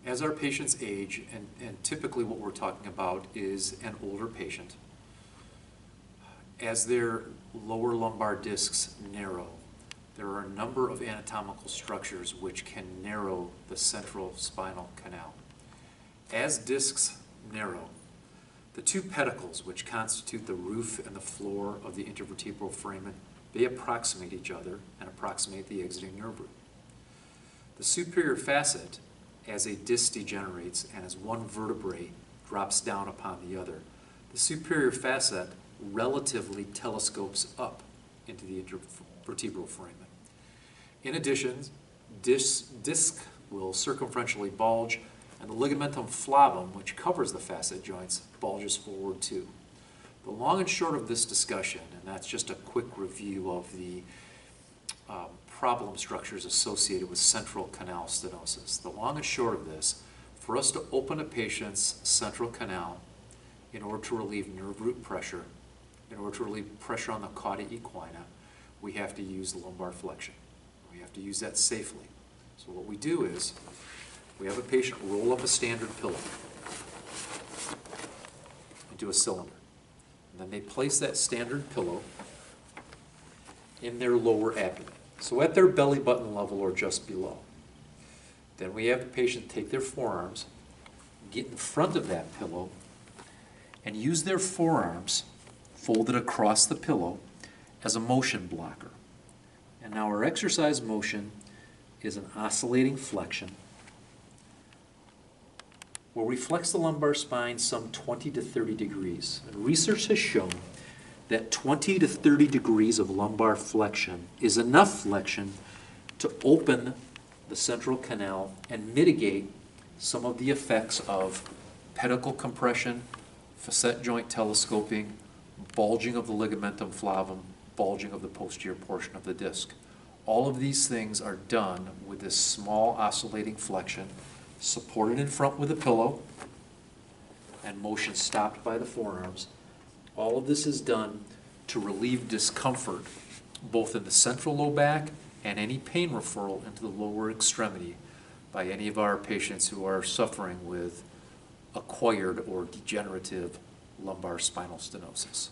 As our patients age, and typically what we're talking about is an older patient, as their lower lumbar discs narrow, there are a number of anatomical structures which can narrow the central spinal canal. As discs narrow, the two pedicles, which constitute the roof and the floor of the intervertebral foramen, they approximate each other and approximate the exiting nerve root. The superior facet, as a disc degenerates and as one vertebrae drops down upon the other, the superior facet relatively telescopes up into the intervertebral foramen. In addition, disc will circumferentially bulge, and the ligamentum flavum, which covers the facet joints, bulges forward too. The long and short of this discussion, and that's just a quick review of the problem structures associated with central canal stenosis. The long and short of this, for us to open a patient's central canal in order to relieve nerve root pressure, in order to relieve pressure on the cauda equina, we have to use lumbar flexion. We have to use that safely. So what we do is, we have a patient roll up a standard pillow into a cylinder. And then they place that standard pillow in their lower abdomen. So at their belly button level or just below. Then we have the patient take their forearms, get in front of that pillow, and use their forearms folded across the pillow as a motion blocker. And now our exercise motion is an oscillating flexion where we flex the lumbar spine some 20 to 30 degrees. And research has shown that 20 to 30 degrees of lumbar flexion is enough flexion to open the central canal and mitigate some of the effects of pedicle compression, facet joint telescoping, bulging of the ligamentum flavum, bulging of the posterior portion of the disc. All of these things are done with this small oscillating flexion, supported in front with a pillow, and motion stopped by the forearms. All of this is done to relieve discomfort, both in the central low back and any pain referral into the lower extremity by any of our patients who are suffering with acquired or degenerative lumbar spinal stenosis.